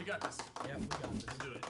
got this. Yeah, we got this. We'll do it.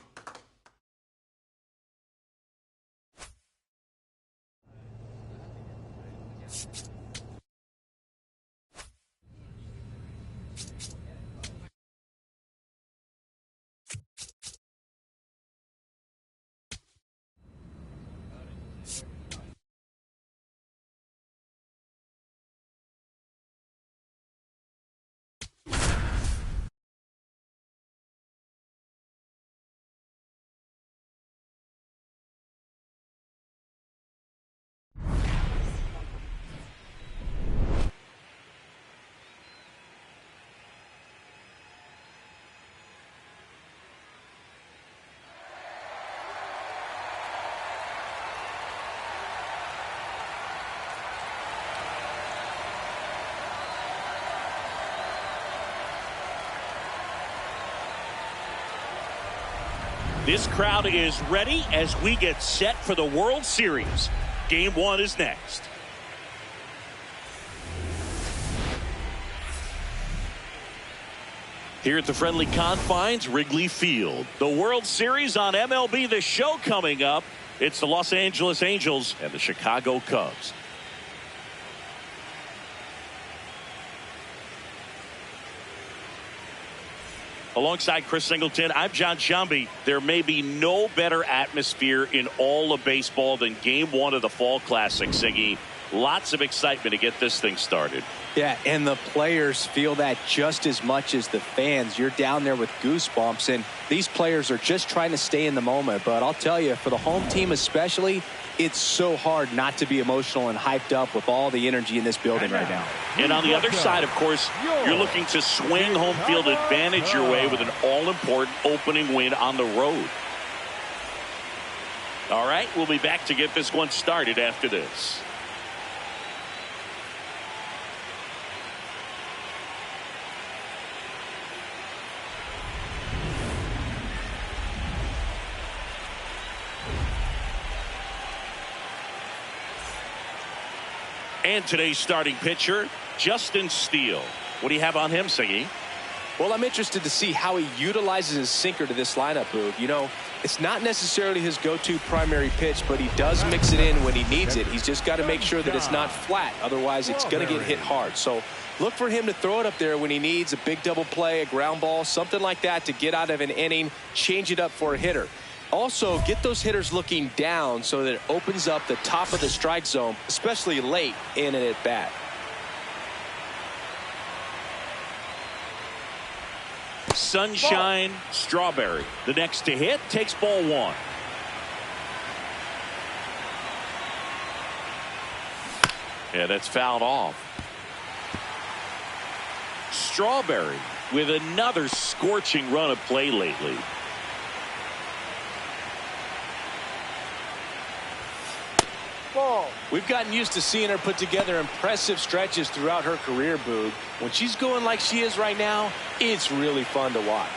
This crowd is ready as we get set for the World Series. Game 1 is next. Here at the friendly confines, Wrigley Field. The World Series on MLB The Show coming up. It's the Los Angeles Angels and the Chicago Cubs. Alongside Chris Singleton, I'm John Shambi. There may be no better atmosphere in all of baseball than Game 1 of the Fall Classic, Siggy. Lots of excitement to get this thing started. Yeah, and the players feel that just as much as the fans. You're down there with goosebumps, and these players are just trying to stay in the moment. But I'll tell you, for the home team especially, it's so hard not to be emotional and hyped up with all the energy in this building right now. And on the other side, of course, you're looking to swing home field advantage your way with an all-important opening win on the road. All right, we'll be back to get this one started after this. And today's starting pitcher, Justin Steele. What do you have on him, Siggy? Well, I'm interested to see how he utilizes his sinker to this lineup, Boog. You know, it's not necessarily his go-to primary pitch, but he does mix it in when he needs it. He's just got to make sure that it's not flat. Otherwise, it's going to get hit hard. So look for him to throw it up there when he needs a big double play, a ground ball, something like that to get out of an inning, change it up for a hitter. Also, get those hitters looking down so that it opens up the top of the strike zone, especially late in an at-bat. Sunshine Strawberry. The next to hit takes ball 1. Yeah, that's fouled off. Strawberry with another scorching run of play lately. We've gotten used to seeing her put together impressive stretches throughout her career, Boog. When she's going like she is right now, it's really fun to watch.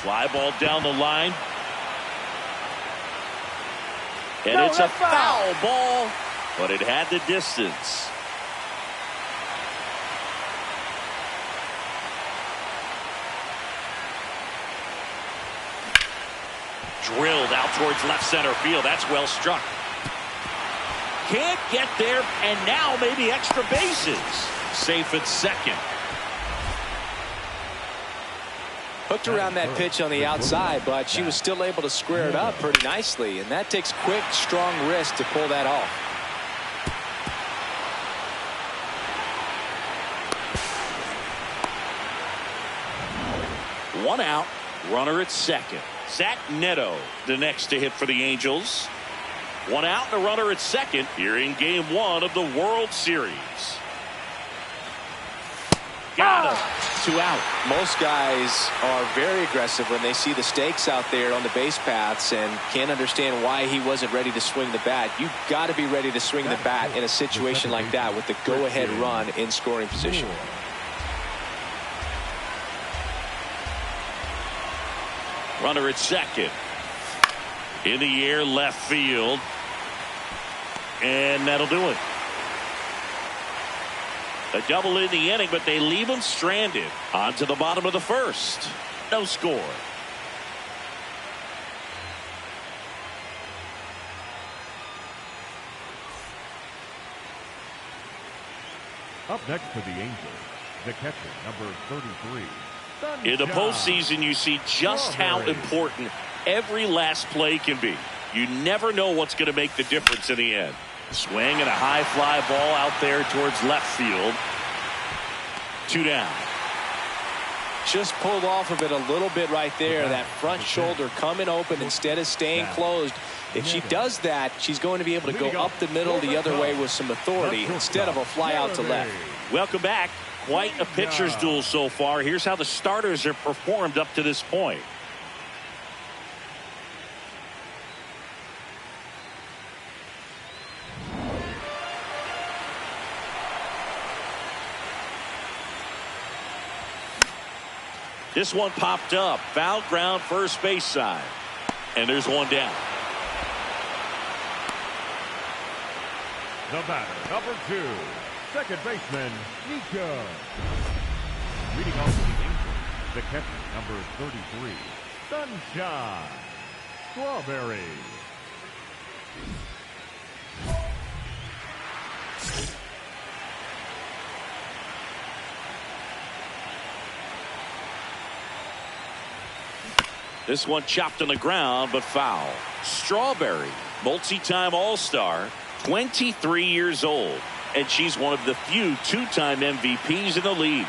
Fly ball down the line. And it's a foul ball, but it had the distance. Drilled out towards left center field. That's well struck. Can't get there, and now maybe extra bases. Safe at second. Hooked around that pitch on the outside, but she was still able to square it up pretty nicely, and that takes quick, strong wrist to pull that off. One out, runner at second. Zach Neto, the next to hit for the Angels. One out and a runner at second here in Game 1 of the World Series. Got him. 2 out. Most guys are very aggressive when they see the stakes out there on the base paths and can't understand why he wasn't ready to swing the bat. You've got to be ready to swing the bat in a situation like that with the go-ahead run in scoring position. Runner at second. In the air, left field. And that'll do it. A double in the inning, but they leave him stranded. On to the bottom of the first. No score. Up next for the Angels, the catcher, number 33. In the postseason, you see just how important every last play can be. You never know what's going to make the difference in the end. Swing and a high fly ball out there towards left field. 2 down. Just pulled off of it a little bit right there. That front shoulder coming open instead of staying closed. If she does that, she's going to be able to go up the middle the other way with some authority instead of a fly out to left. Welcome back. Quite a pitcher's duel so far. Here's how the starters have performed up to this point. This one popped up. Foul ground, first base side. And there's one down. The batter, number 2, second baseman, Nika. Leading off for the Angels, the catcher, number 33, Sunshine Strawberry. This one chopped on the ground, but foul. Strawberry, multi-time All-Star, 23 years old, and she's one of the few two-time MVPs in the league.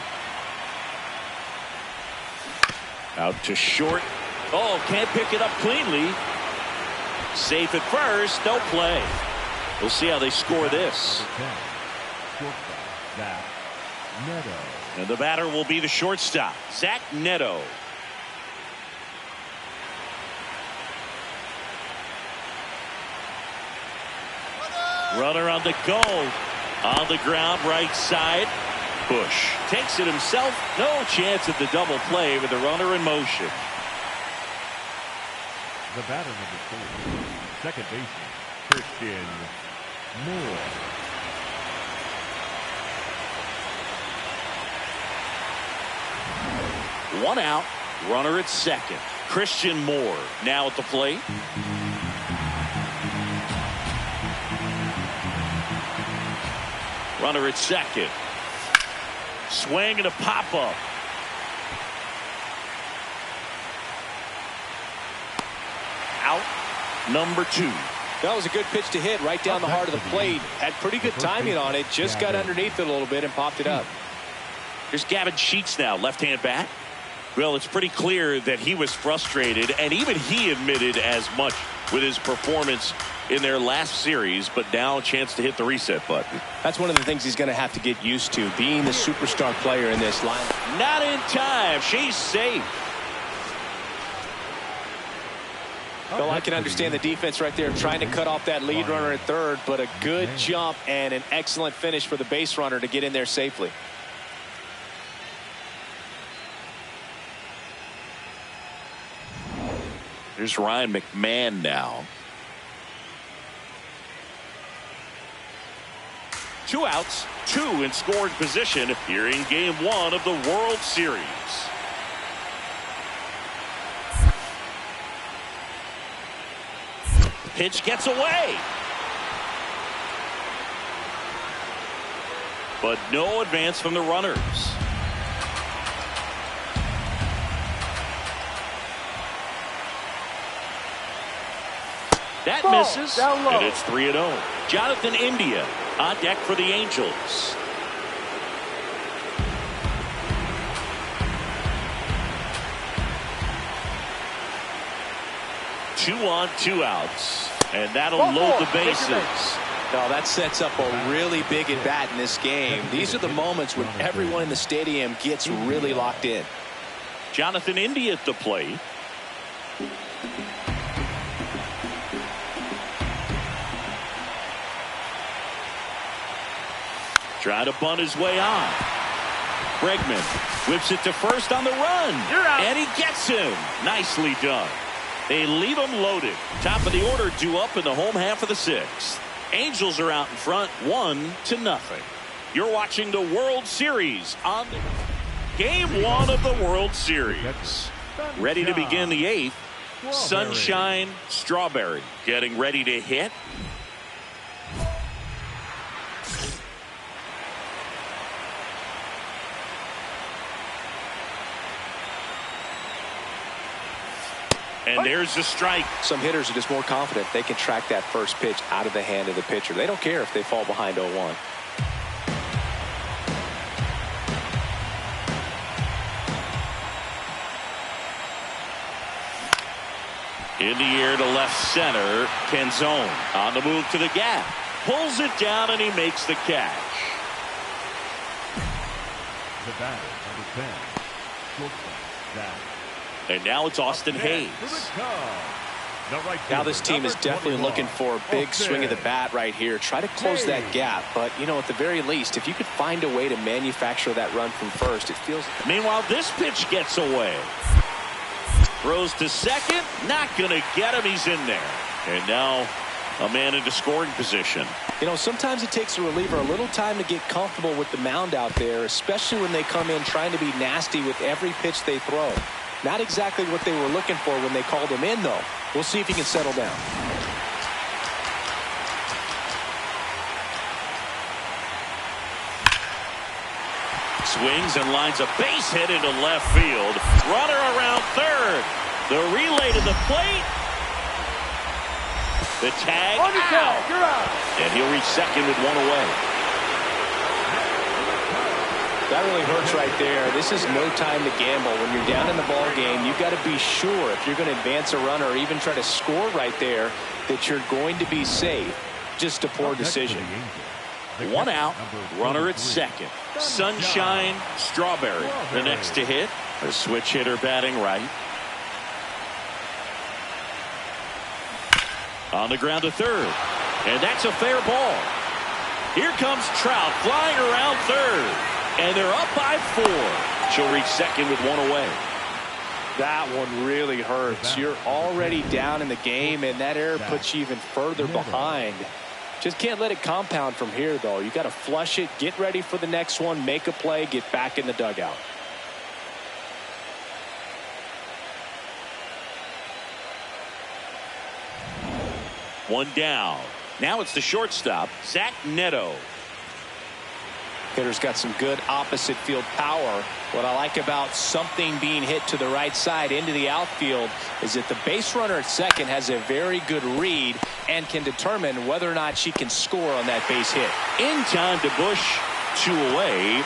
Out to short. Oh, can't pick it up cleanly. Safe at first, no play. We'll see how they score this. And the batter will be the shortstop, Zach Neto. Runner on the go. On the ground, right side. Bush takes it himself. No chance at the double play with the runner in motion. The batter, number 4, second baseman, Christian Moore. One out. Runner at second. Christian Moore now at the plate. Runner at second. Swing and a pop-up. Out. Number 2. That was a good pitch to hit right down the heart of the plate. Had pretty good timing on it. Just got underneath it a little bit and popped it up. Here's Gavin Sheets now, left-hand bat. Well, it's pretty clear that he was frustrated, and even he admitted as much with his performance in their last series, but now a chance to hit the reset button. That's one of the things he's going to have to get used to, being the superstar player in this lineup. Not in time. She's safe. Well, I can understand the defense right there trying to cut off that lead runner at third, but a good jump and an excellent finish for the base runner to get in there safely. Here's Ryan McMahon now. 2 outs, 2 in scoring position here in Game 1 of the World Series. Pitch gets away. But no advance from the runners. That misses, and it's 3-0. Jonathan India on deck for the Angels. Two on, 2 outs, and that'll load the bases. No, that sets up a really big at bat in this game. These are the moments when everyone in the stadium gets really locked in. Jonathan India at the plate. Trying to bunt his way on. Bregman whips it to first on the run. And he gets him. Nicely done. They leave him loaded. Top of the order due up in the home half of the 6th. Angels are out in front, 1-0. You're watching the World Series on Game 1 of the World Series. Ready to begin the 8th. Sunshine Strawberry getting ready to hit. And there's the strike. Some hitters are just more confident they can track that first pitch out of the hand of the pitcher. They don't care if they fall behind 0-1. In the air to left center. Canzone on the move to the gap. Pulls it down and he makes the catch. The batter, number 10, shortstop, Zach. And now it's Austin Hayes. Now this team is definitely looking for a big swing of the bat right here. Try to close that gap. But, you know, at the very least, if you could find a way to manufacture that run from first, it feels... Meanwhile, this pitch gets away. Throws to second. Not going to get him. He's in there. And now a man into scoring position. You know, sometimes it takes a reliever a little time to get comfortable with the mound out there, especially when they come in trying to be nasty with every pitch they throw. Not exactly what they were looking for when they called him in, though. We'll see if he can settle down. Swings and lines a base hit into left field. Runner around third. The relay to the plate. The tag out. You're out. And he'll reach second with one away. That really hurts right there. This is no time to gamble. When you're down in the ball game, you've got to be sure if you're going to advance a runner or even try to score right there that you're going to be safe. Just a poor decision. One out, runner at second. Sunshine Strawberry, the next to hit. A switch hitter batting right. On the ground to third. And that's a fair ball. Here comes Trout flying around third. And they're up by 4. She'll reach second with one away. That one really hurts. You're already down in the game, and that error puts you even further behind. Just can't let it compound from here, though. You got to flush it, get ready for the next one, make a play, get back in the dugout. One down. Now it's the shortstop, Zach Neto. Hitter's got some good opposite field power. What I like about something being hit to the right side into the outfield is that the base runner at second has a very good read and can determine whether or not she can score on that base hit. In time to Bush, 2 away.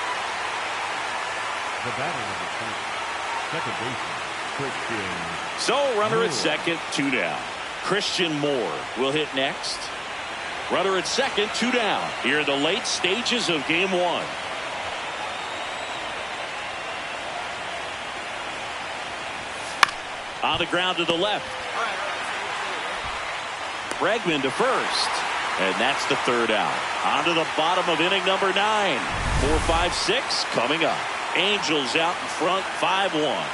The batter, number 2, second baseman, Christian. So runner at second, 2 down. Christian Moore will hit next. Runner at second, 2 down. Here in the late stages of game 1. On the ground to the left. Bregman to first. And that's the 3rd out. On to the bottom of inning number 9. 4, 5, 6 coming up. Angels out in front, 5-1.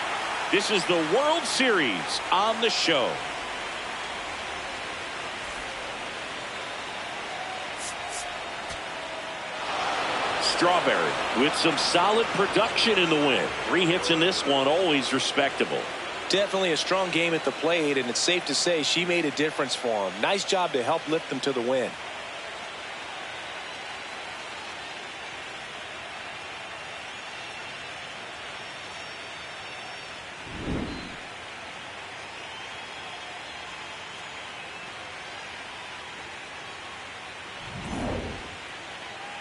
This is the World Series on the show. Strawberry with some solid production in the win. 3 hits in this one, always respectable. Definitely a strong game at the plate, and it's safe to say she made a difference for him. Nice job to help lift them to the win.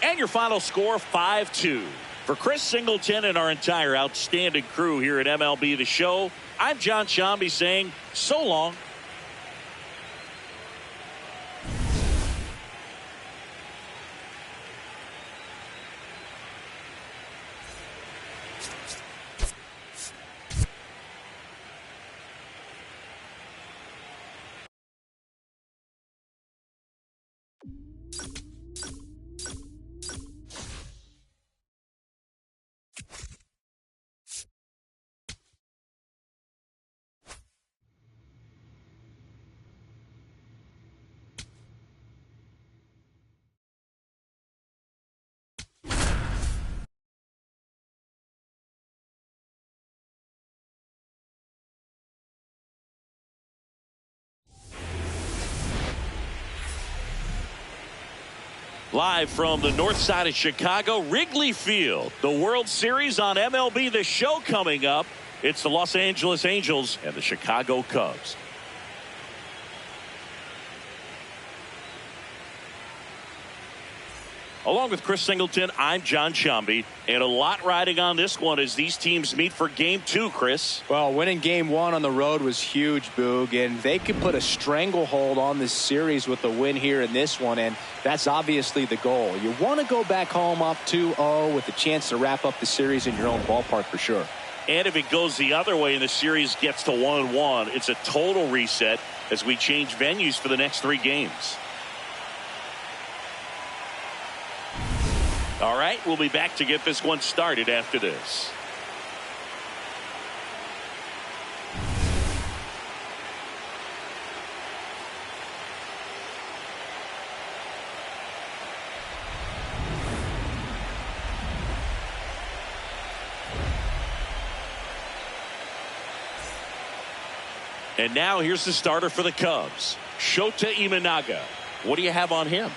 And your final score, 5-2. For Chris Singleton and our entire outstanding crew here at MLB The Show, I'm John Shambi saying so long. Live from the north side of Chicago, Wrigley Field. The World Series on MLB The Show coming up. It's the Los Angeles Angels and the Chicago Cubs. Along with Chris Singleton, I'm John Sciambi, and a lot riding on this one as these teams meet for Game 2, Chris. Well, winning Game 1 on the road was huge, Boog, and they could put a stranglehold on this series with a win here in this one, and that's obviously the goal. You want to go back home up 2-0 with a chance to wrap up the series in your own ballpark for sure. And if it goes the other way and the series gets to 1-1, it's a total reset as we change venues for the next 3 games. All right, we'll be back to get this one started after this. And now here's the starter for the Cubs, Shota Imanaga. What do you have on him?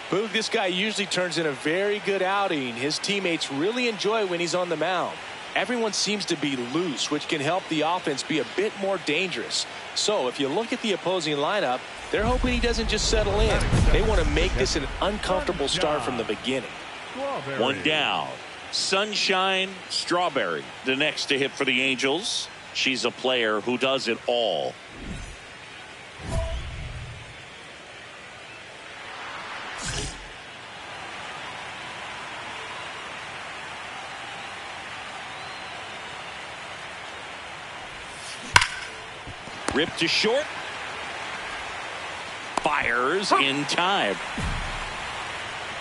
Boog, this guy usually turns in a very good outing. His teammates really enjoy when he's on the mound. Everyone seems to be loose, which can help the offense be a bit more dangerous. So if you look at the opposing lineup, they're hoping he doesn't just settle in. They want to make this an uncomfortable start from the beginning. One down. Sunshine Strawberry, the next to hit for the Angels. She's a player who does it all. Ripped to short. Fires in time.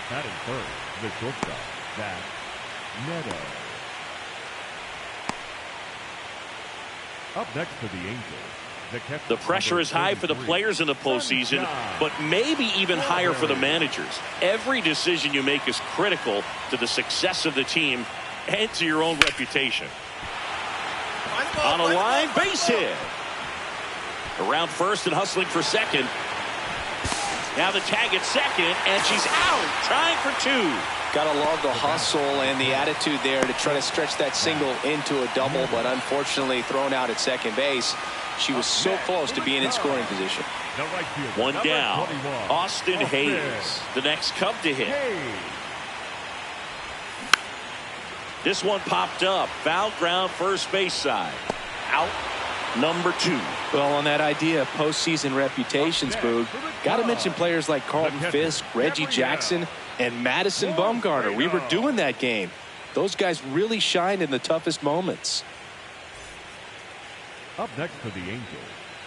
Batting first, the shortstop, Zach Neto. Up next for the Angels, the pressure is high for the players in the postseason, but maybe even higher for the managers. Every decision you make is critical to the success of the team and to your own reputation. On a line, base hit. Around first and hustling for second. Now the tag at second, and she's out, trying for 2. Got to love the hustle and the attitude there to try to stretch that single into a double, but unfortunately thrown out at second base. She was so close to being in scoring position. One down. Austin Hayes, the next Cub to hit. This one popped up. Foul ground, first base side. Out. Number 2. Well, on that idea of postseason reputations, Boog, got to mention players like Carlton Fisk, Reggie Jackson, and Madison Bumgarner. We were doing that game. Those guys really shined in the toughest moments. Up next for the Angels,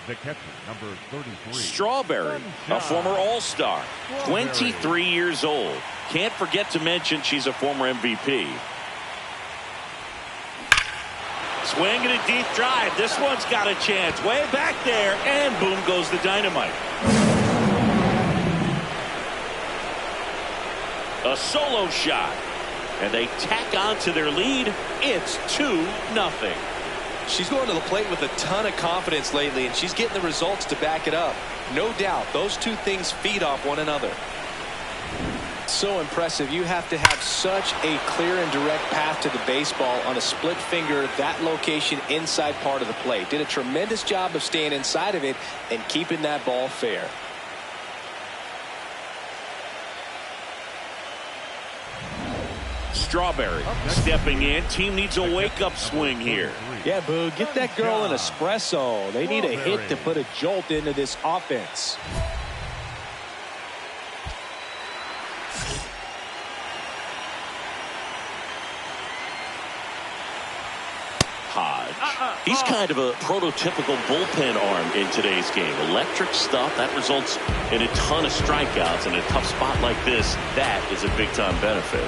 the catcher, number 33. Strawberry, a former All-Star, 23 years old. Can't forget to mention she's a former MVP. Swing and a deep drive. This one's got a chance. Way back there, and boom goes the dynamite. A solo shot, and they tack on to their lead. It's 2-0. She's going to the plate with a ton of confidence lately, and she's getting the results to back it up. No doubt, those two things feed off one another. So impressive. You have to have such a clear and direct path to the baseball on a split finger, that location inside part of the plate. Did a tremendous job of staying inside of it and keeping that ball fair. Strawberry stepping in. Team needs a wake-up swing here. Yeah, Boo, get that girl an espresso. They need a hit to put a jolt into this offense. He's kind of a prototypical bullpen arm in today's game. Electric stuff that results in a ton of strikeouts. In a tough spot like this, that is a big-time benefit.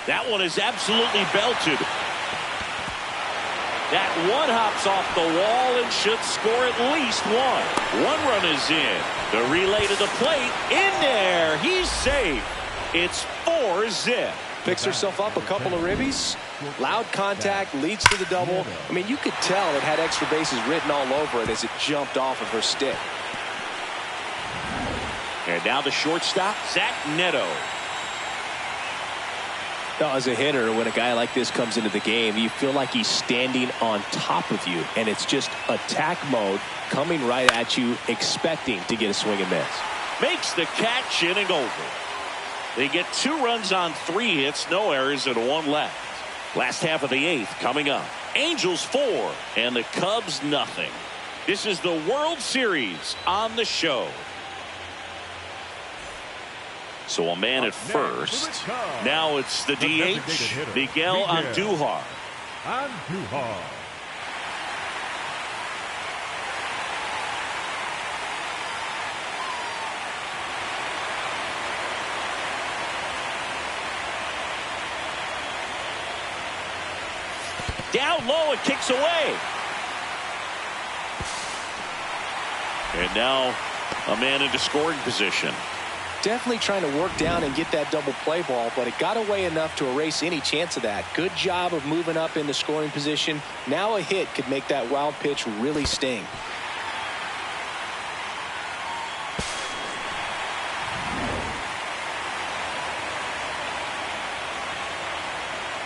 That one is absolutely belted. That one hops off the wall and should score at least one. One run is in. The relay to the plate. In there. He's safe. It's 4-zip. Picks herself up a couple of ribbies. Loud contact, leads to the double. I mean, you could tell it had extra bases written all over it as it jumped off of her stick. And now the shortstop, Zach Neto. Now, as a hitter, when a guy like this comes into the game, you feel like he's standing on top of you, and it's just attack mode coming right at you, expecting to get a swing and miss. Makes the catch, inning over. They get 2 runs on 3 hits, no errors, and 1 left. Last half of the 8th coming up. Angels 4 and the Cubs nothing. This is the World Series on the show. So a man at first. Now it's the DH, Miguel Andujar. Down low, it kicks away. And now a man into scoring position. Definitely trying to work down and get that double play ball, but it got away enough to erase any chance of that. Good job of moving up into scoring position. Now a hit could make that wild pitch really sting.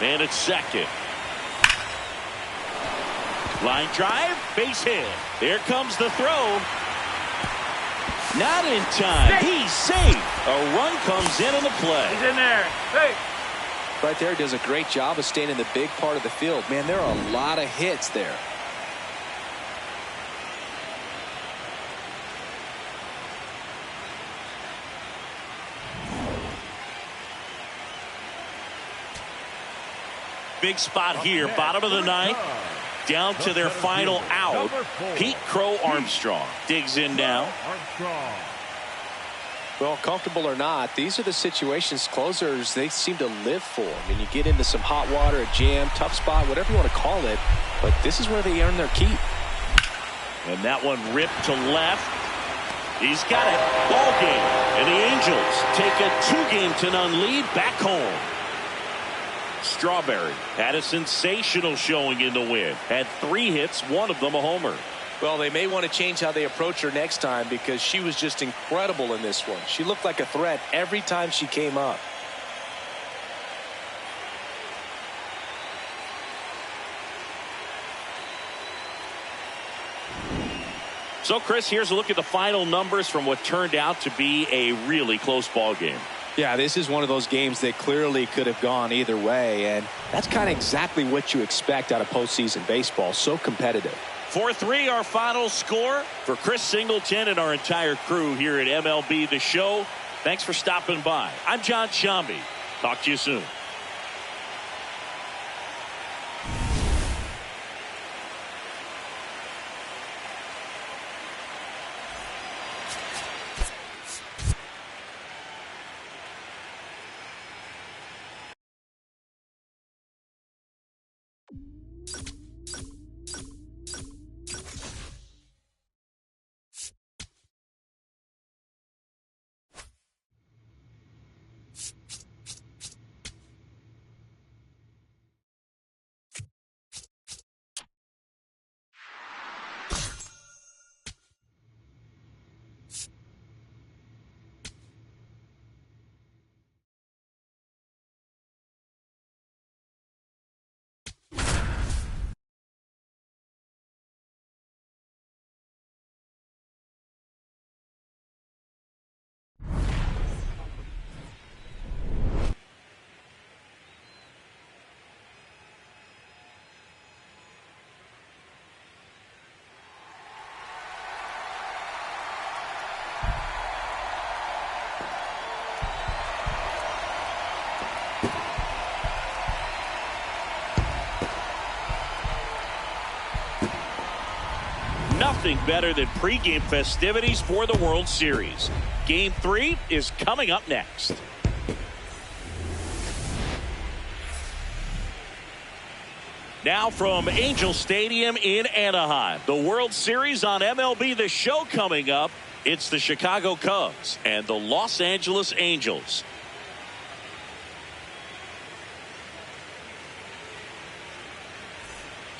Man at second. Line drive, base hit. Here comes the throw. Not in time. He's safe. A run comes in on the play. He's in there. Hey. Right there, does a great job of staying in the big part of the field. Man, there are a lot of hits there. Big spot here, bottom of the 9th. Down to their final out. Pete Crow Armstrong digs in now. Well, comfortable or not, these are the situations closers they seem to live for. I mean, you get into some hot water, a jam, tough spot, whatever you want to call it, but this is where they earn their keep. And that one ripped to left. He's got it. Ball game. And the Angels take a 2-0 lead back home. Strawberry had a sensational showing in the win. Had 3 hits, one of them a homer. Well, they may want to change how they approach her next time because she was just incredible in this one. She looked like a threat every time she came up. So, Chris, here's a look at the final numbers from what turned out to be a really close ball game. Yeah, this is one of those games that clearly could have gone either way, and that's kind of exactly what you expect out of postseason baseball. So competitive. 4-3 our final score. For Chris Singleton and our entire crew here at MLB The Show, thanks for stopping by. I'm John Shambi. Talk to you soon. Nothing better than pregame festivities for the World Series. Game 3 is coming up next. Now from Angel Stadium in Anaheim, the World Series on MLB The Show coming up. It's the Chicago Cubs and the Los Angeles Angels.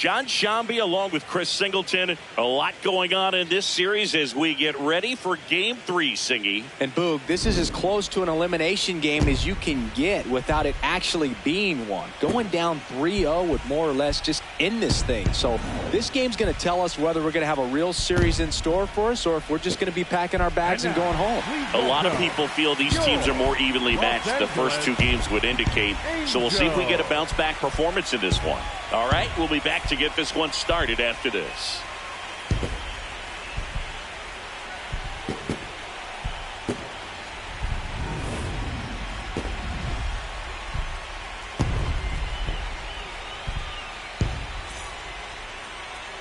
John Shambi along with Chris Singleton. A lot going on in this series as we get ready for Game 3, Singy. And Boog, this is as close to an elimination game as you can get without it actually being one. Going down 3-0 would more or less just end this thing. So this game's going to tell us whether we're going to have a real series in store for us or if we're just going to be packing our bags and going home. A lot of people feel these teams are more evenly matched. The first two games would indicate. So we'll see if we get a bounce back performance in this one. All right, we'll be back to get this one started after this.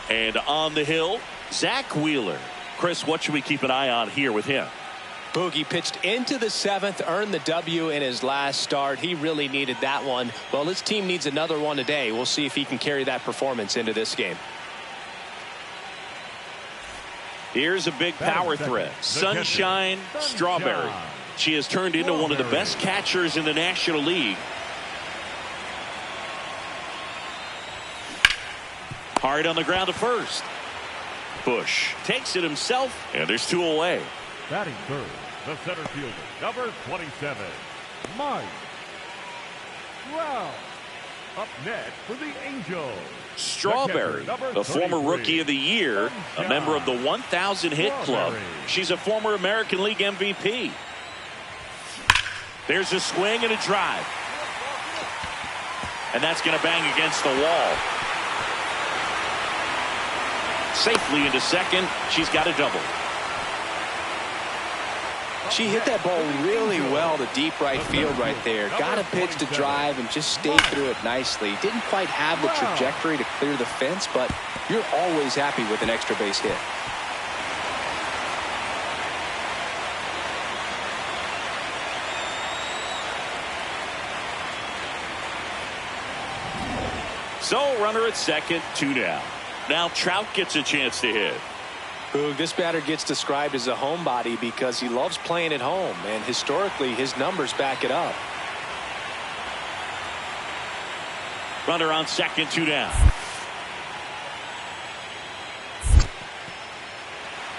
And on the hill, Zach Wheeler. Chris, what should we keep an eye on here with him? Boogie pitched into the 7th, earned the W in his last start. He really needed that one. Well, his team needs another one today. We'll see if he can carry that performance into this game. Here's a big power threat. Sunshine Strawberry. She has turned into one of the best catchers in the National League. Hard on the ground to first. Bush takes it himself, and there's 2 away. Batting third, the center fielder, number 27, Mike Trout. Up next for the Angels, Strawberry, the former Rookie of the Year, a member of the 1,000 hit club. She's a former American League MVP. There's a swing and a drive. And that's going to bang against the wall. Safely into second. She's got a double. She hit that ball really well to deep right field right there. Got a pitch to drive and just stayed through it nicely. Didn't quite have the trajectory to clear the fence, but you're always happy with an extra base hit. So runner at second, 2 down. Now Trout gets a chance to hit. Boog, this batter gets described as a homebody because he loves playing at home, and historically his numbers back it up. Runner on second, 2 down.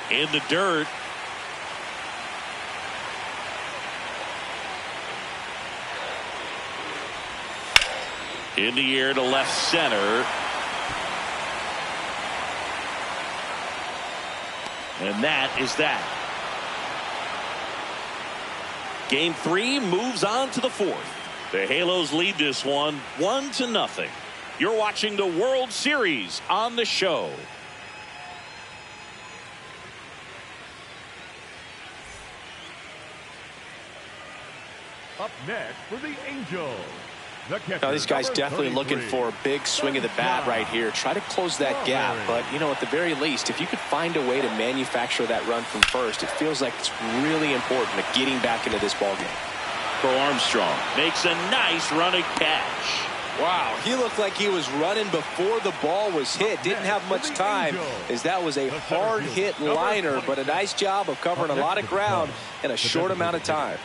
In the dirt. In the air to left center. And that is that. Game 3 moves on to the 4th. The Halos lead this one 1-0. You're watching the World Series on the show. Up next for the Angels. Now, these guys definitely looking for a big swing of the bat right here. Try to close that gap. But, you know, at the very least, if you could find a way to manufacture that run from first, it feels like it's really important to getting back into this ballgame. Pro Armstrong makes a nice running catch. Wow, he looked like he was running before the ball was hit. Didn't have much time as that was a hard hit liner, but a nice job of covering a lot of ground in a short amount of time.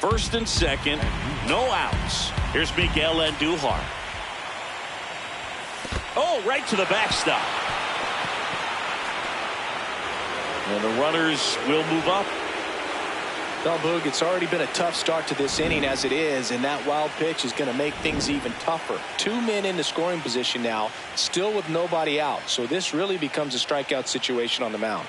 First and second, no outs. Here's Miguel Andujar. Oh, right to the backstop. And the runners will move up. Well, Boog, it's already been a tough start to this inning as it is, and that wild pitch is going to make things even tougher. 2 men in the scoring position now, still with nobody out. So this really becomes a strikeout situation on the mound.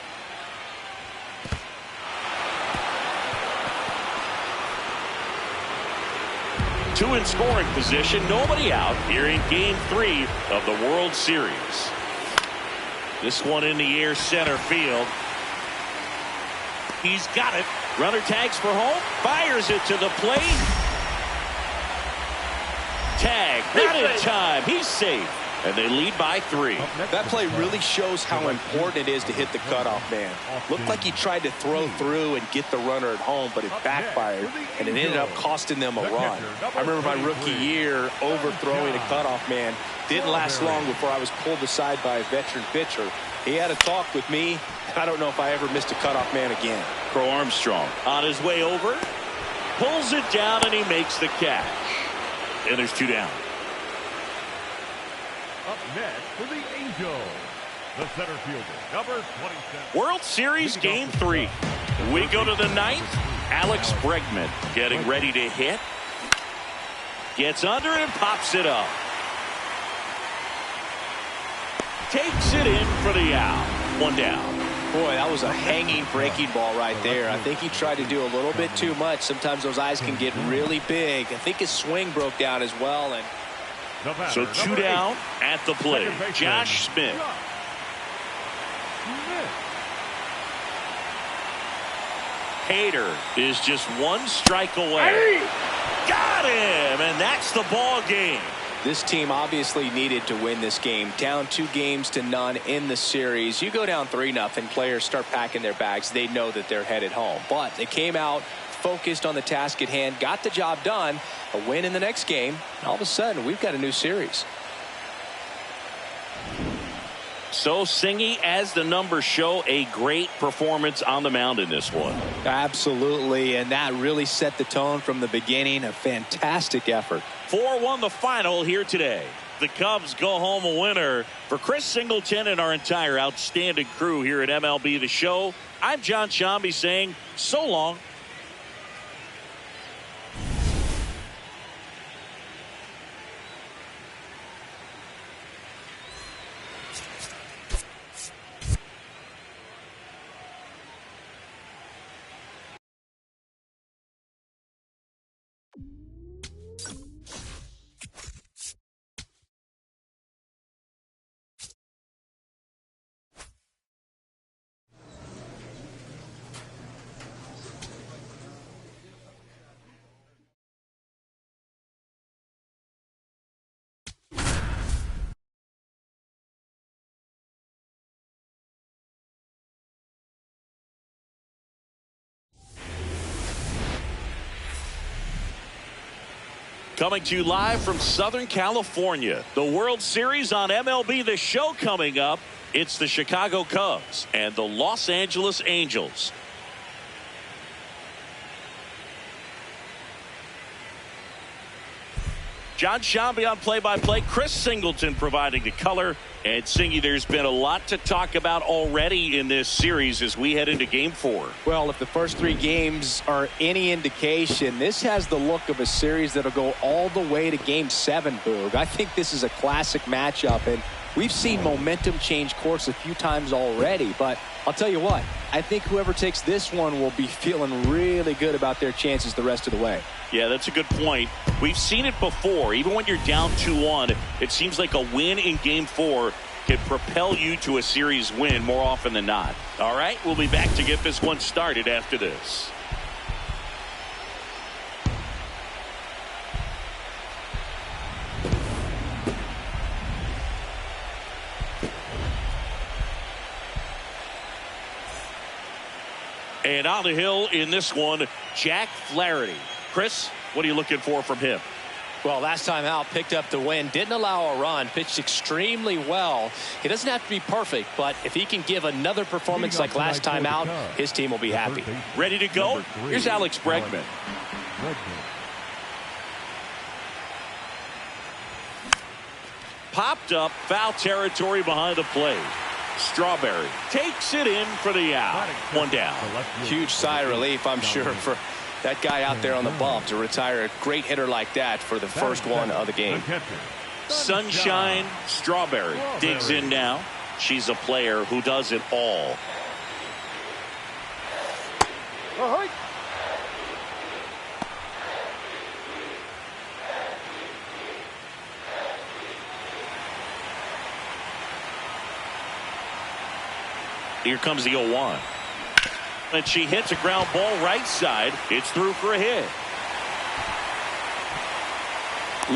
Two in scoring position, nobody out here in Game 3 of the World Series. This one in the air center field. He's got it. Runner tags for home. Fires it to the plate. Tag. Not in time. He's safe. And they lead by 3. That play really shows how important it is to hit the cutoff man. Looked like he tried to throw through and get the runner at home, but it backfired, and it ended up costing them a run. I remember my rookie year overthrowing a cutoff man. Didn't last long before I was pulled aside by a veteran pitcher. He had a talk with me. I don't know if I ever missed a cutoff man again. Pro Armstrong on his way over. Pulls it down, and he makes the catch. And there's 2 down. Up next for the Angels, the center fielder, number 27. World Series Game 3. We go to the ninth. Alex Bregman getting ready to hit. Gets under and pops it up. Takes it in for the out. One down. Boy, that was a hanging breaking ball right there. I think he tried to do a little bit too much. Sometimes those eyes can get really big. I think his swing broke down as well. And so 2 down at the plate. Josh Smith. Hader is just 1 strike away. Got him, and that's the ball game. This team obviously needed to win this game. Down 2-0 in the series. You go down 3-0, players start packing their bags. They know that they're headed home. But they came out focused on the task at hand, got the job done, a win in the next game, and all of a sudden we've got a new series. So, Singy, as the numbers show, a great performance on the mound in this one. Absolutely, and that really set the tone from the beginning. A fantastic effort. 4-1 the final here today. The Cubs go home a winner. For Chris Singleton and our entire outstanding crew here at MLB The Show, I'm John Shambi saying so long. Coming to you live from Southern California, the World Series on MLB The Show coming up. It's the Chicago Cubs and the Los Angeles Angels. John Shambi on play-by-play. Chris Singleton providing the color. And Singy, there's been a lot to talk about already in this series as we head into Game 4. Well, if the first 3 games are any indication, this has the look of a series that'll go all the way to Game 7, Boog. I think this is a classic matchup, and we've seen momentum change course a few times already. But I'll tell you what, I think whoever takes this one will be feeling really good about their chances the rest of the way. Yeah, that's a good point. We've seen it before. Even when you're down 2-1, it seems like a win in Game 4 can propel you to a series win more often than not. All right, we'll be back to get this one started after this. And on the hill in this one, Jack Flaherty. Chris, what are you looking for from him? Well, last time out, picked up the win, didn't allow a run, pitched extremely well. He doesn't have to be perfect, but if he can give another performance like last time out, his team will be happy. Ready to go? Here's Alex Bregman. Popped up, foul territory behind the plate. Strawberry takes it in for the out. 1 down. Huge sigh of relief, I'm sure, for that guy out there on the bump to retire a great hitter like that for the first one of the game. Sunshine Strawberry digs in now. She's a player who does it all. Here comes the 0-1. And she hits a ground ball right side. It's through for a hit.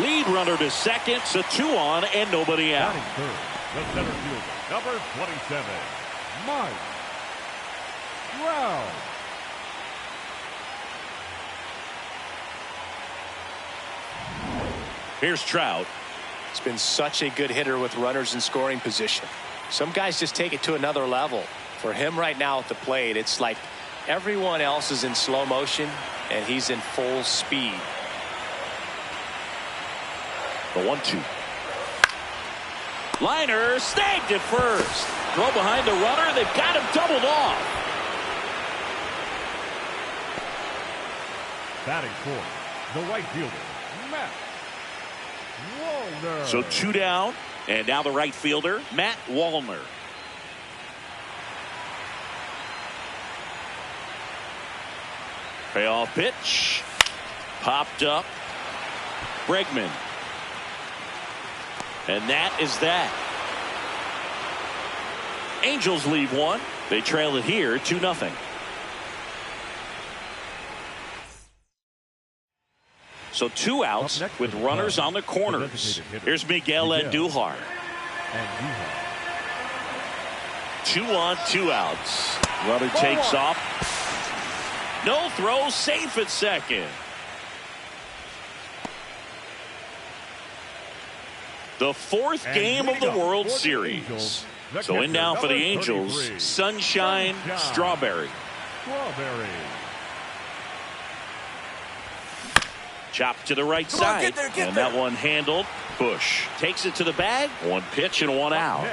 Lead runner to second, so 2 on and nobody out. The center fielder, number 27, Mike Trout. Here's Trout. He's been such a good hitter with runners in scoring position. Some guys just take it to another level. For him right now at the plate, it's like everyone else is in slow motion and he's in full speed. The 1-2. Liner snagged at first. Throw behind the runner. They've got him doubled off. Batting fourth, the right fielder, Matt Wallner. So 2 down, and now the right fielder, Matt Wallner. Payoff pitch. Popped up. Bregman. And that is that. Angels leave one. They trail it here 2-0. So 2 outs with runners on the corners. Here's Miguel Andujar. 2 on, 2 outs. Runner takes off. No throw, safe at second. The 4th game of the World Series. So in now for the Angels, Sunshine Strawberry. Chopped to the right side. And that one handled. Bush takes it to the bag. 1 pitch and 1 out.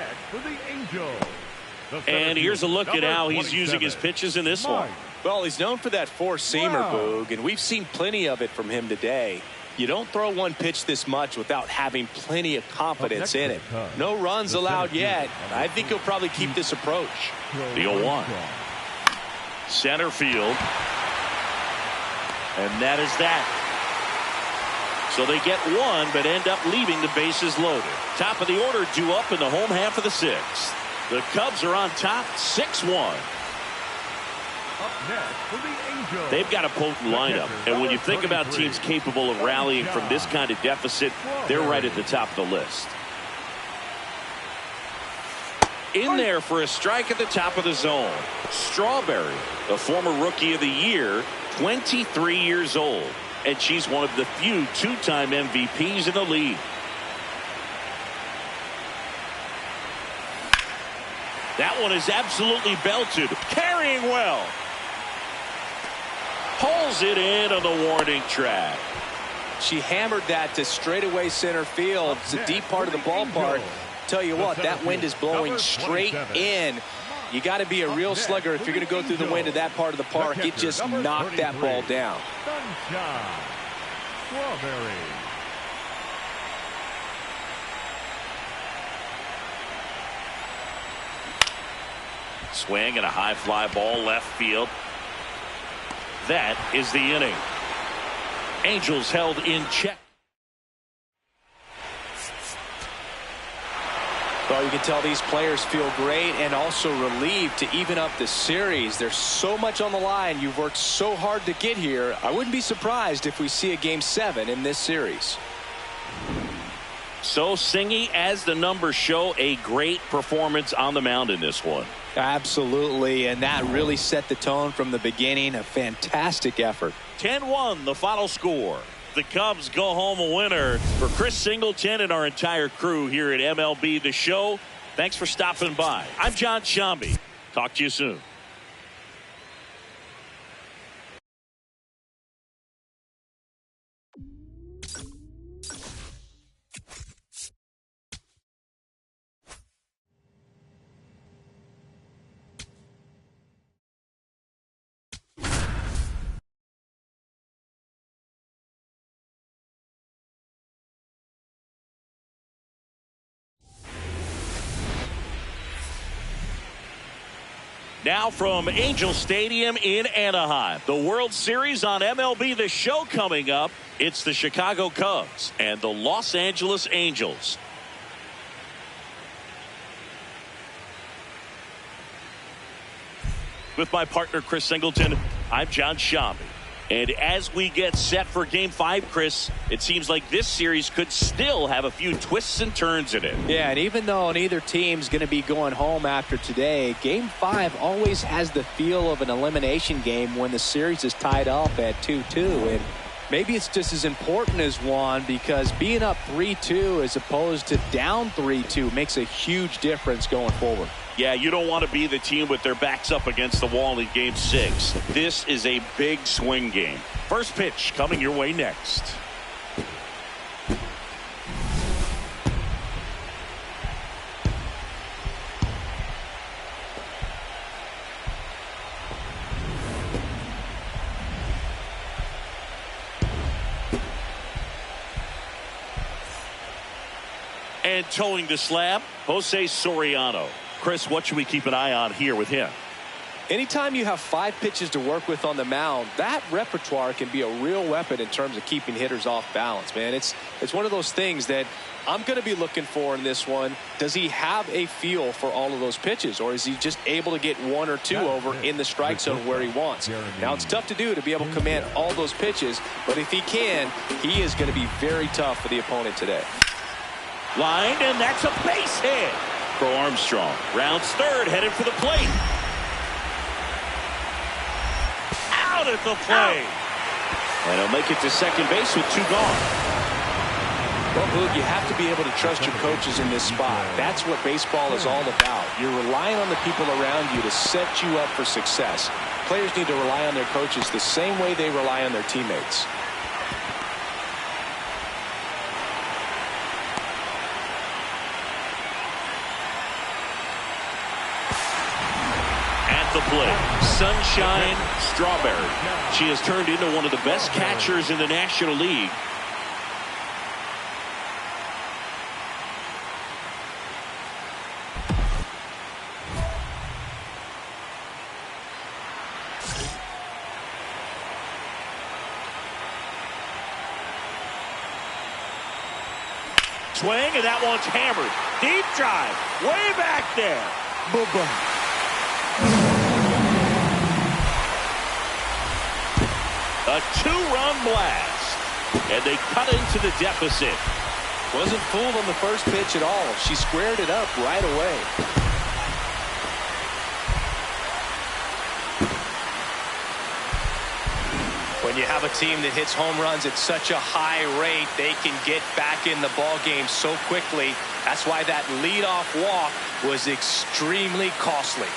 And here's a look at how he's using his pitches in this one. Well, he's known for that 4-seamer, Boog, and we've seen plenty of it from him today. You don't throw one pitch this much without having plenty of confidence in it. No runs allowed yet. I think he'll probably keep this approach. The 0-1. Center field. And that is that. So they get 1, but end up leaving the bases loaded. Top of the order due up in the home half of the 6th. The Cubs are on top, 6-1. They've got a potent lineup, and when you think about teams capable of rallying from this kind of deficit, they're right at the top of the list. In there for a strike at the top of the zone. Strawberry, the former Rookie of the Year, 23 years old, and she's one of the few 2-time MVPs in the league. That one is absolutely belted, carrying well. Pulls it in on the warning track. She hammered that to straightaway center field. It's a deep part of the ballpark. Tell you what, that wind is blowing straight in. You got to be a real slugger if you're going to go through the wind of that part of the park. It just knocked that ball down. Swing and a high fly ball left field. That is the inning. Angels held in check. Well, you can tell these players feel great and also relieved to even up the series. There's so much on the line. You've worked so hard to get here. I wouldn't be surprised if we see a Game 7 in this series. So, Singy, as the numbers show, a great performance on the mound in this one. Absolutely, and that really set the tone from the beginning. A fantastic effort. 10-1, the final score. The Cubs go home a winner. For Chris Singleton and our entire crew here at MLB The Show, thanks for stopping by. I'm John Shambi. Talk to you soon. Now from Angel Stadium in Anaheim, the World Series on MLB The Show coming up. It's the Chicago Cubs and the Los Angeles Angels. With my partner, Chris Singleton, I'm John Shambi. And as we get set for Game 5, Chris, it seems like this series could still have a few twists and turns in it. Yeah, and even though neither team's going to be going home after today, Game 5 always has the feel of an elimination game when the series is tied up at 2-2. And maybe it's just as important as one, because being up 3-2 as opposed to down 3-2 makes a huge difference going forward. Yeah, you don't want to be the team with their backs up against the wall in Game 6. This is a big swing game. First pitch coming your way next. And towing the slab, Jose Soriano. Chris, what should we keep an eye on here with him? Anytime you have 5 pitches to work with on the mound, that repertoire can be a real weapon in terms of keeping hitters off balance, man. It's one of those things that I'm going to be looking for in this one. Does he have a feel for all of those pitches, or is he just able to get 1 or 2 over in the strike zone where he wants? Now, it's tough to do to be able to command all those pitches, but if he can, he is going to be very tough for the opponent today. Lined, and that's a base hit. Pro Armstrong rounds third, headed for the plate. Out at the plate. And he'll make it to second base with 2 gone. Well, Boog, you have to be able to trust your coaches in this spot. That's what baseball is all about. You're relying on the people around you to set you up for success. Players need to rely on their coaches the same way they rely on their teammates. The play, Sunshine Strawberry. She has turned into one of the best catchers in the National League. Swing, and that one's hammered. Deep drive, way back there. Boom. A 2-run blast, and they cut into the deficit. Wasn't fooled on the first pitch at all. She squared it up right away. When you have a team that hits home runs at such a high rate, they can get back in the ball game so quickly. That's why that leadoff walk was extremely costly.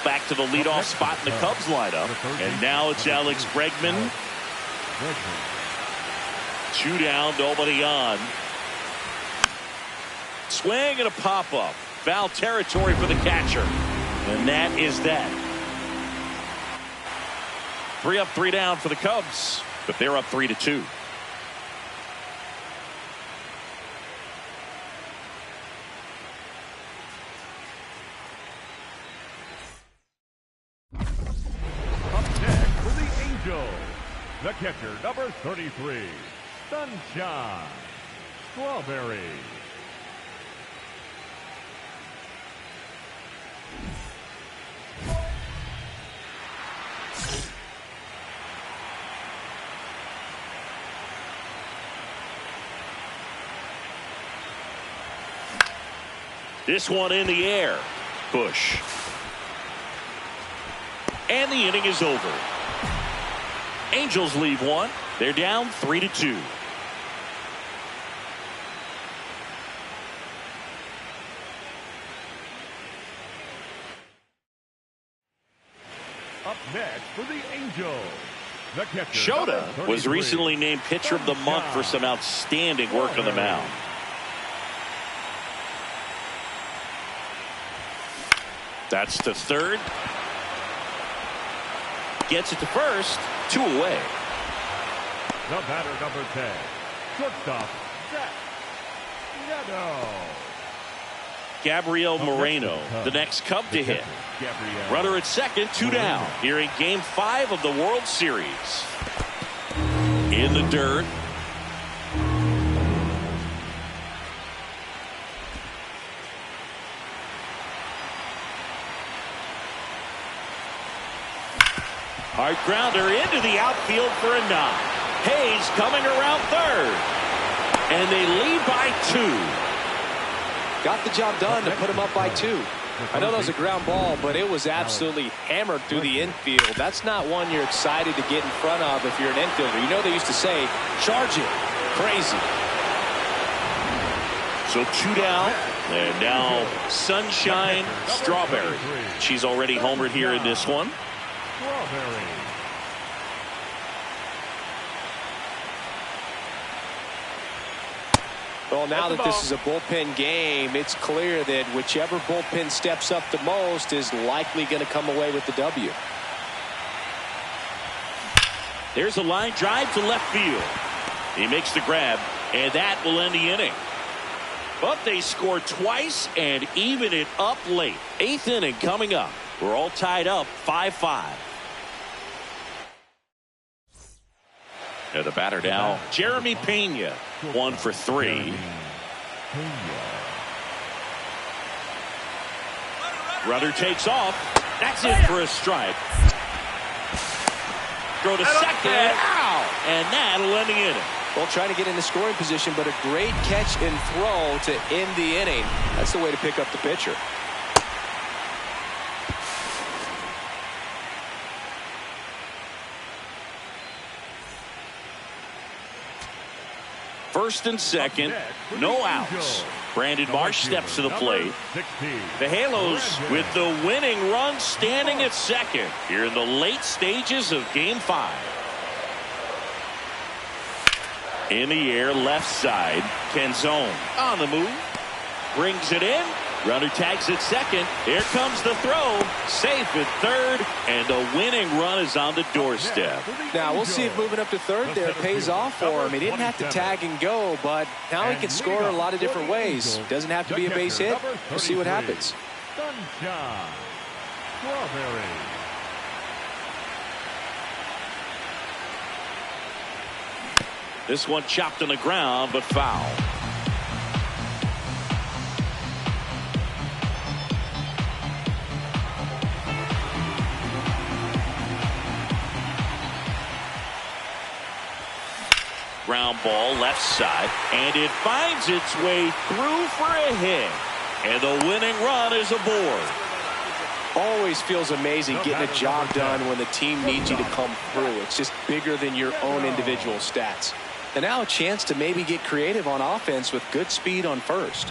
Back to the leadoff spot in the Cubs lineup. And now it's Alex Bregman. 2 down, nobody on. Swing and a pop-up. Foul territory for the catcher. And that is that. 3 up, 3 down for the Cubs. But they're up 3-2. The catcher, number 33, Sunshine Strawberry. This one in the air. Push. And the inning is over. Angels leave 1. They're down 3-2. Up next for the Angels, the catcher, Shota was recently named Pitcher of the Month for some outstanding work on the mound. That's to third. Gets it to first. 2 away. The batter, number 10, shortstop, Gabriel Moreno, the next Cub to hit. Runner at second, 2 down. Here in Game 5 of the World Series. In the dirt. Hard grounder into the outfield for a knock. Hayes coming around third. And they lead by 2. Got the job done to put him up by 2. I know that was a ground ball, but it was absolutely hammered through the infield. That's not one you're excited to get in front of if you're an infielder. You know they used to say, charge it. Crazy. So 2 down. And now Sunshine Strawberry. She's already homered here in this one. Strawberry. Well, now that this is a bullpen game, it's clear that whichever bullpen steps up the most is likely going to come away with the W. There's a line drive to left field. He makes the grab, and that will end the inning. But they score twice and even it up late. 8th inning coming up. We're all tied up 5-5. And the batter now, Jeremy Pena, 1 for 3. Runner takes off. That's it for a strike. Throw to second. Ow! And that'll end the inning. Well, trying to get into scoring position, but a great catch and throw to end the inning. That's the way to pick up the pitcher. First and second, no outs. Brandon Marsh steps to the plate. The Halos with the winning run standing at second here in the late stages of Game 5. In the air, left side. Canzone on the move. Brings it in. Runner tags at second. Here comes the throw. Safe at third. And the winning run is on the doorstep. Now, we'll see if moving up to third there pays off for him. He didn't have to tag and go, but now he can score a lot of different ways. Doesn't have to be a base hit. We'll see what happens. Sunshine. Strawberry. This one chopped on the ground, but foul. Ground ball left side, and it finds its way through for a hit. And the winning run is aboard. Always feels amazing getting a job done when the team needs you to come through. It's just bigger than your own individual stats. And now a chance to maybe get creative on offense with good speed on first.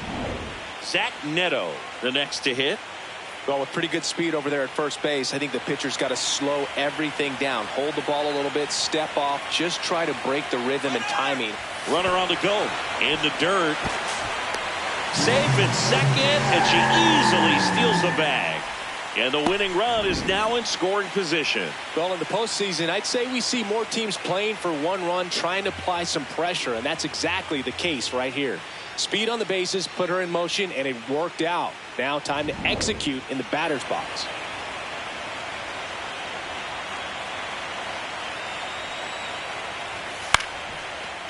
Zach Neto, the next to hit. Well, with pretty good speed over there at first base, I think the pitcher's got to slow everything down. Hold the ball a little bit, step off, just try to break the rhythm and timing. Runner on the go, in the dirt. Safe at second, and she easily steals the bag. And the winning run is now in scoring position. Well, in the postseason, I'd say we see more teams playing for one run, trying to apply some pressure, and that's exactly the case right here. Speed on the bases, put her in motion, and it worked out. Now time to execute in the batter's box.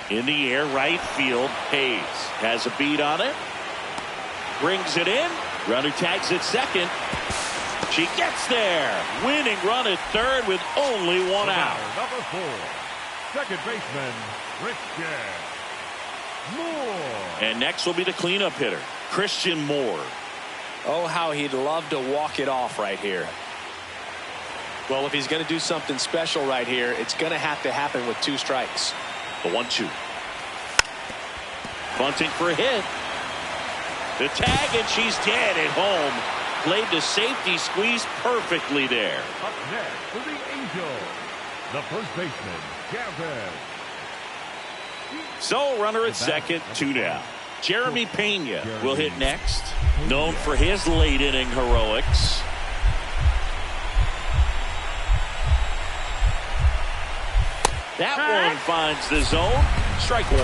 In the air, right field. Hayes has a beat on it. Brings it in. Runner tags at second. She gets there. Winning run at third with only one out. Number 4, second baseman, Christian Moore. And next will be the cleanup hitter, Christian Moore. Oh, how he'd love to walk it off right here. Well, if he's going to do something special right here, it's going to have to happen with 2 strikes. The 1-2. Bunting for a hit. The tag, and she's dead at home. Played the safety squeeze perfectly there. Up next for the Angels, the first baseman, Gavin. So runner at second, 2 down. Jeremy Pena will hit next. Known for his late inning heroics. That one finds the zone. Strike 1.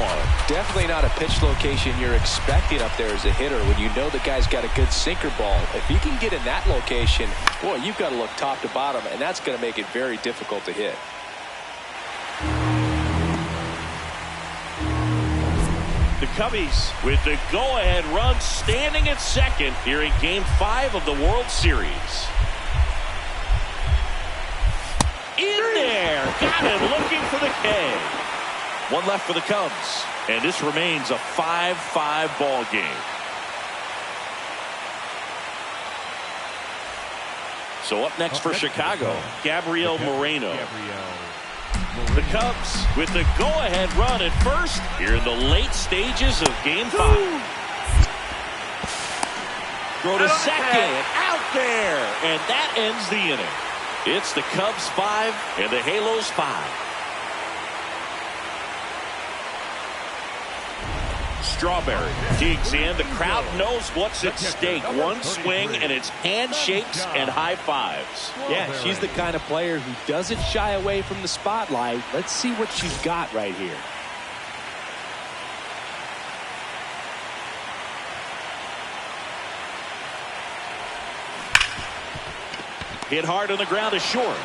Definitely not a pitch location you're expecting up there as a hitter when you know the guy's got a good sinker ball. If you can get in that location, boy, you've got to look top to bottom, and that's going to make it very difficult to hit. The Cubbies with the go-ahead run standing at second here in Game 5 of the World Series. In there. Got him looking for the K. One left for the Cubs. And this remains a 5-5 ball game. So up next for Chicago, Gabriel Moreno. The Cubs with the go-ahead run at first here in the late stages of Game 5. Throw to second. Out there. And that ends the inning. It's the Cubs 5 and the Halos 5. Strawberry digs in. The crowd knows what's at stake. One swing, and it's handshakes and high fives. Yeah, she's the kind of player who doesn't shy away from the spotlight. Let's see what she's got right here. Hit hard on the ground is short.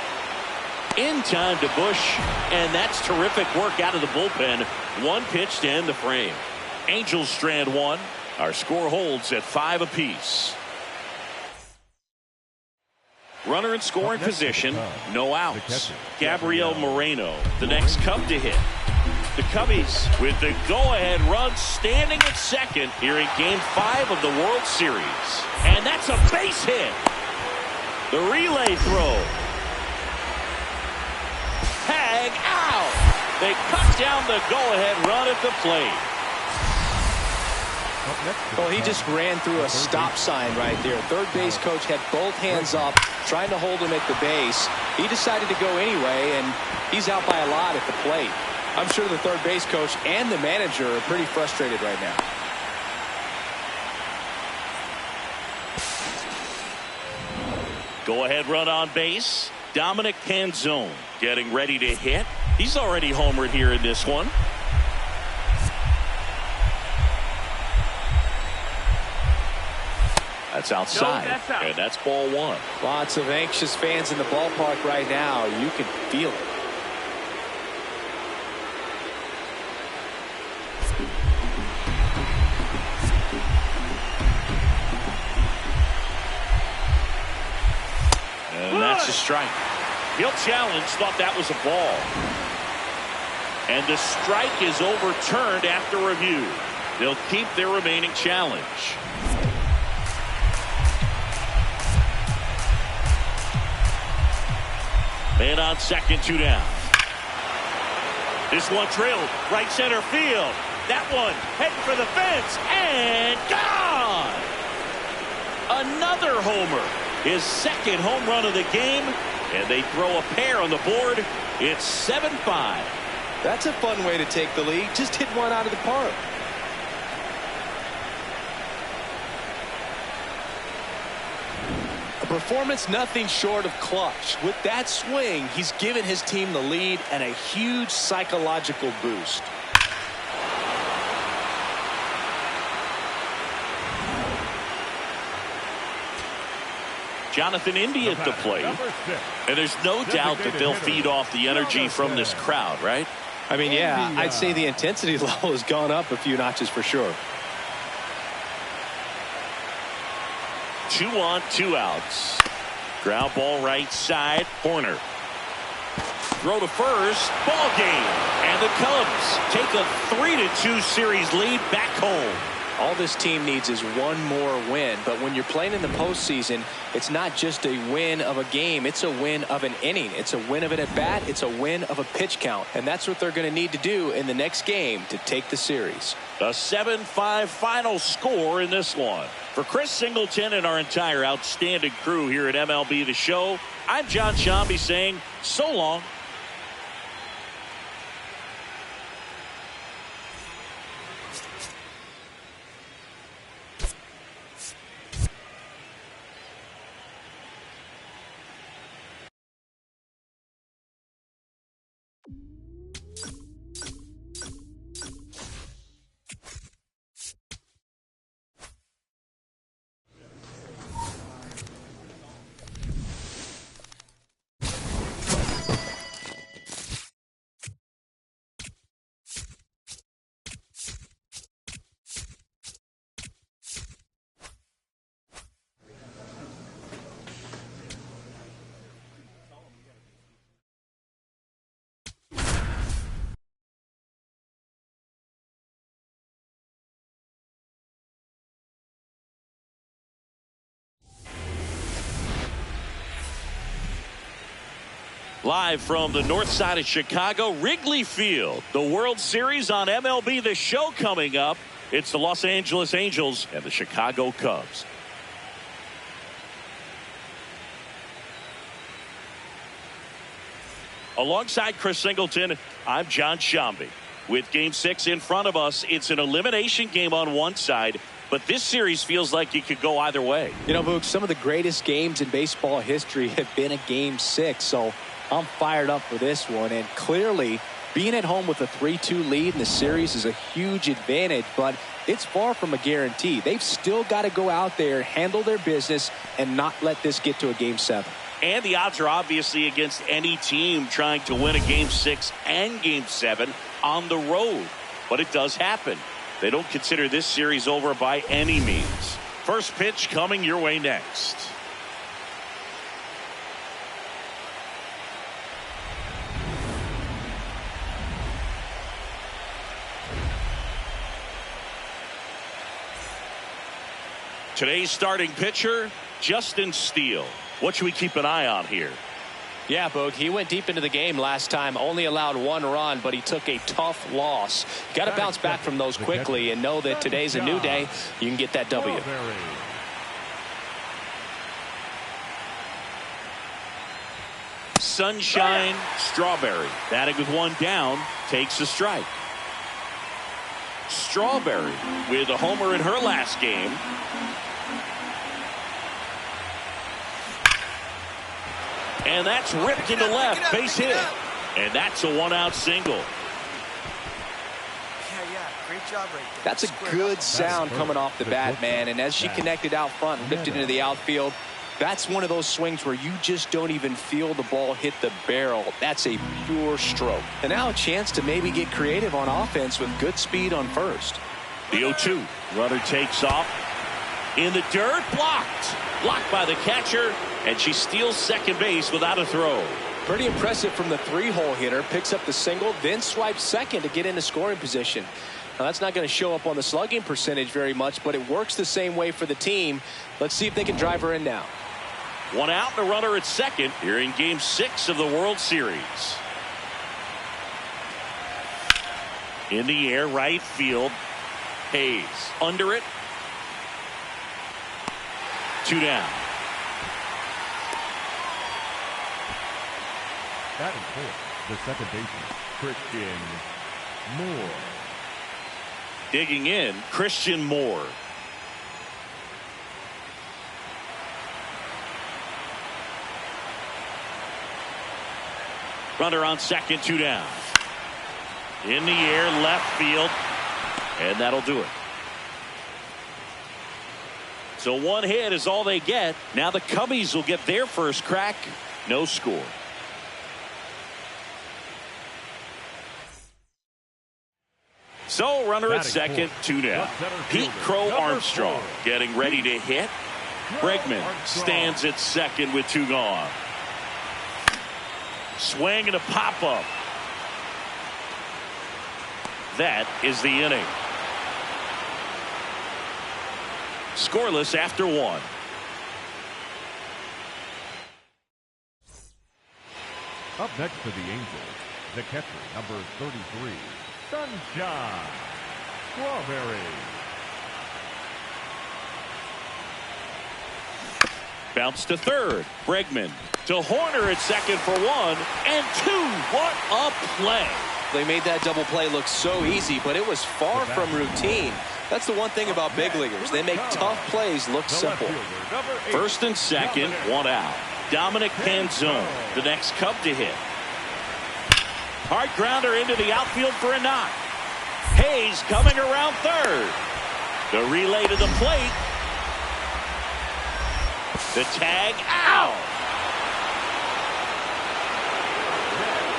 In time to Bush, and that's terrific work out of the bullpen. One pitch to end the frame. Angels strand one. Our score holds at 5 apiece. Runner in scoring position, no outs. Gabriel Moreno, the next Cub to hit. The Cubbies with the go-ahead run standing at second here in Game 5 of the World Series. And that's a base hit. The relay throw. Tag out. They cut down the go-ahead run at the plate. Well, he just ran through a stop sign right there. Third base coach had both hands up, trying to hold him at the base. He decided to go anyway, and he's out by a lot at the plate. I'm sure the third base coach and the manager are pretty frustrated right now. Go-ahead run on base. Dominic Canzone getting ready to hit. He's already homered here in this one. That's outside, and that's ball one. Lots of anxious fans in the ballpark right now. You can feel it. And that's a strike. He'll challenge, thought that was a ball. And the strike is overturned after review. They'll keep their remaining challenge. Man on second, 2 down. This one drilled right center field. That one heading for the fence and gone. Another homer. His second home run of the game, and they throw a pair on the board. It's 7-5. That's a fun way to take the lead. Just hit one out of the park. A performance nothing short of clutch. With that swing, he's given his team the lead and a huge psychological boost. Jonathan Indy at the plate. And there's no doubt that they'll feed off the energy from this crowd, right? I mean, yeah, I'd say the intensity level has gone up a few notches for sure. 2 on, 2 outs. Ground ball right side. Horner. Throw to first. Ball game. And the Cubs take a 3-2 series lead back home. All this team needs is one more win. But when you're playing in the postseason, it's not just a win of a game. It's a win of an inning. It's a win of an at-bat. It's a win of a pitch count. And that's what they're going to need to do in the next game to take the series. A 7-5 final score in this one. For Chris Singleton and our entire outstanding crew here at MLB The Show, I'm John Shambi saying so long. Live from the north side of Chicago, Wrigley Field. The World Series on MLB The Show coming up. It's the Los Angeles Angels and the Chicago Cubs. Alongside Chris Singleton, I'm John Shambi. With Game 6 in front of us, it's an elimination game on one side, but this series feels like it could go either way. You know, Boog, some of the greatest games in baseball history have been a Game 6, so I'm fired up for this one. And clearly, being at home with a 3-2 lead in the series is a huge advantage, but it's far from a guarantee. They've still got to go out there, handle their business, and not let this get to a Game 7. And the odds are obviously against any team trying to win a Game 6 and Game 7 on the road. But it does happen. They don't consider this series over by any means. First pitch coming your way next. Today's starting pitcher, Justin Steele. What should we keep an eye on here? Yeah, Boog, he went deep into the game last time, only allowed 1 run, but he took a tough loss. Got to bounce back from those quickly and know that today's a new day. You can get that W. Sunshine Strawberry, batting with 1 down, takes a strike. Strawberry with a homer in her last game. And that's ripped into left, base hit. And that's a 1-out single. Yeah, great job right there. That's a good sound coming off the bat, man. And as she connected out front, lifted into the outfield, that's one of those swings where you just don't even feel the ball hit the barrel. That's a pure stroke. And now a chance to maybe get creative on offense with good speed on first. The 0-2. Runner takes off. In the dirt, blocked. Blocked by the catcher, and she steals second base without a throw. Pretty impressive from the 3-hole hitter. Picks up the single, then swipes second to get into scoring position. Now, that's not going to show up on the slugging percentage very much, but it works the same way for the team. Let's see if they can drive her in now. 1 out and a runner at second here in Game 6 of the World Series. In the air, right field. Hayes under it. 2 down. Batting fourth, the second baseman, Christian Moore. Digging in, Christian Moore. Runner on second, 2 down. In the air, left field, and that'll do it. So 1 hit is all they get. Now the Cubbies will get their first crack. No score. So runner at second, 2 down. Pete Crow Armstrong getting ready to hit. Bregman stands at second with 2 gone. Swing and a pop-up. That is the inning. Scoreless after 1. Up next for the Angels, the catcher, number 33, Sunshine Strawberry. Bounce to third. Bregman to Horner at second for 1 and 2. What a play. They made that double play look so easy, but it was far from routine. That's the one thing about big leaguers. They make tough plays look simple. First and second, 1 out. Dominic Panzone, the next Cub to hit. Hard grounder into the outfield for a knock. Hayes coming around third. The relay to the plate. The tag out.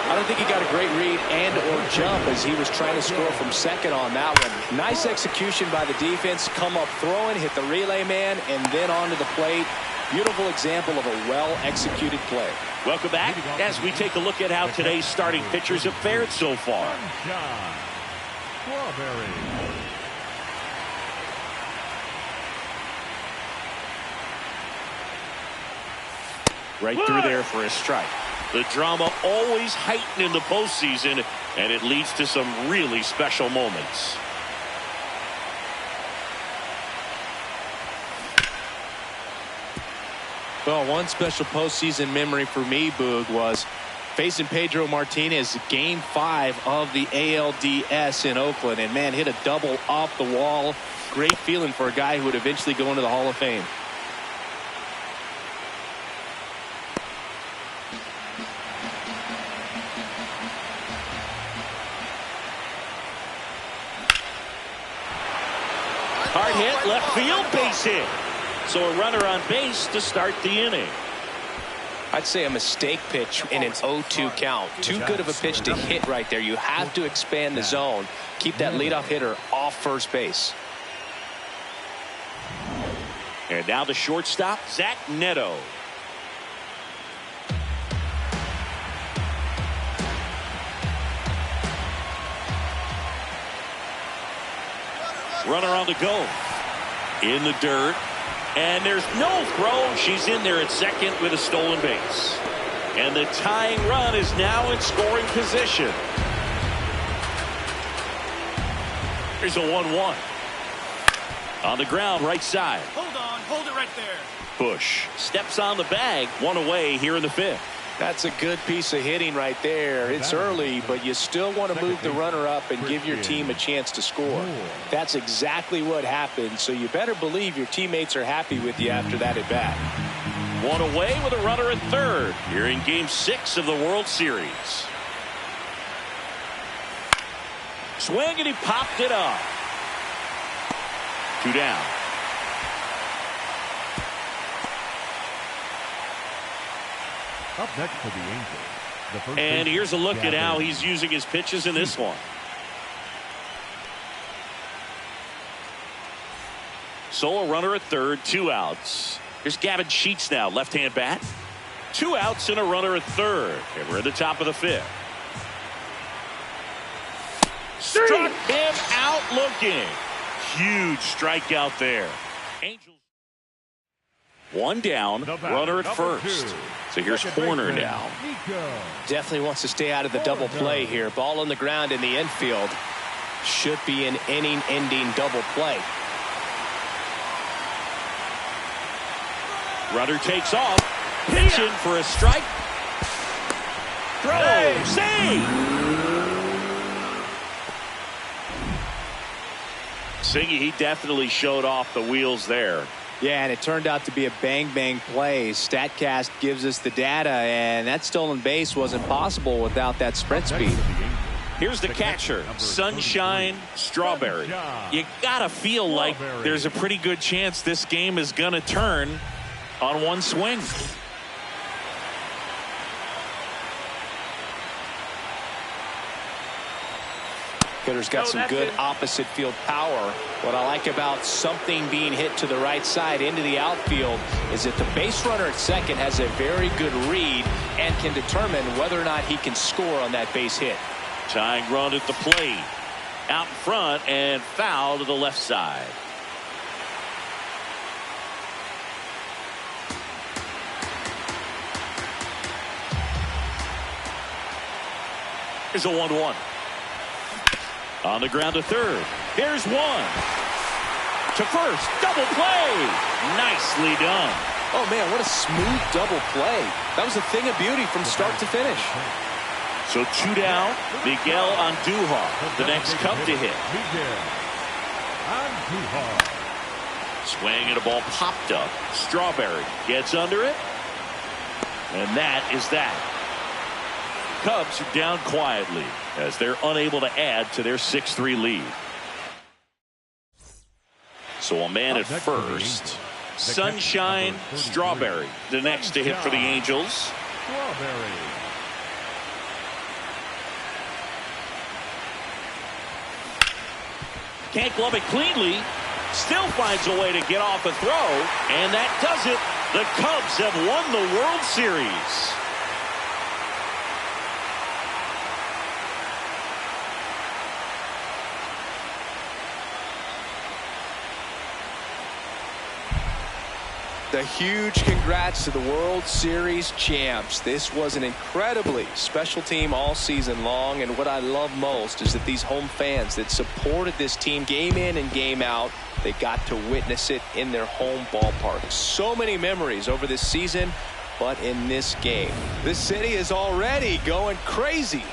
I don't think he got a great read and or jump as he was trying to score from second on that one. Nice execution by the defense. Come up throwing, hit the relay man, and then onto the plate. Beautiful example of a well-executed play. Welcome back as we take a look at how today's starting pitchers have fared so far. Sunshine Strawberry. Right through there for a strike. The drama always heightened in the postseason, and it leads to some really special moments. Well, one special postseason memory for me, Boog, was Facing Pedro Martinez, game 5 of the ALDS in Oakland. And, man, hit a double off the wall. Great feeling for a guy who would eventually go into the Hall of Fame. Hard hit, left field, base hit. So a runner on base to start the inning. I'd say a mistake pitch in an 0-2 count. Too good of a pitch to hit right there. You have to expand the zone. Keep that leadoff hitter off first base. And now the shortstop, Zach Neto. Runner on the go. In the dirt. And there's no throw. She's in there at second with a stolen base. And the tying run is now in scoring position. Here's a 1-1. On the ground, right side. Hold on. Hold it right there. Bush steps on the bag. One away here in the 5th. That's a good piece of hitting right there. It's early, but you still want to move the runner up and give your team a chance to score. That's exactly what happened, so you better believe your teammates are happy with you after that at bat. One away with a runner at third here in game 6 of the World Series. Swing, and he popped it up. 2 down. Up next for the Angels. The first And baseman, here's a look at how Gavin. he's using his pitches in this one. So a runner at third, 2 outs. Here's Gavin Sheets now, left-hand bat. 2 outs and a runner at third. And we're at the top of the 5th. Struck him out looking. Huge strikeout there. Angels. 1 down, runner at first. So here's Horner now. Definitely wants to stay out of the double play here. Ball on the ground in the infield. Should be an inning-ending double play. Runner takes off. Pitching for a strike. Throw. Save. Singy, he definitely showed off the wheels there. Yeah, and it turned out to be a bang-bang play. StatCast gives us the data, and that stolen base wasn't possible without that sprint speed. Here's the catcher, Sunshine Strawberry. You gotta feel like there's a pretty good chance this game is gonna turn on one swing. Hitter's got some good opposite field power. What I like about something being hit to the right side into the outfield is that the base runner at second has a very good read and can determine whether or not he can score on that base hit. Tying run at the plate. Out in front and foul to the left side. Here's a 1-1. On the ground to third. Here's one. To first. Double play. Nicely done. Oh, man, what a smooth double play. That was a thing of beauty from start to finish. So 2 down. Miguel Andujar, the next Cub to hit. Swing and a ball popped up. Strawberry gets under it. And that is that. Cubs are down quietly as they're unable to add to their 6-3 lead. So a man at first. Sunshine Strawberry, the next to hit for the Angels. Can't glove it cleanly. Still finds a way to get off a throw. And that does it. The Cubs have won the World Series. A huge congrats to the World Series champs. This was an incredibly special team all season long, and what I love most is that these home fans that supported this team game in and game out, they got to witness it in their home ballpark. So many memories over this season. but in this game, the city is already going crazy.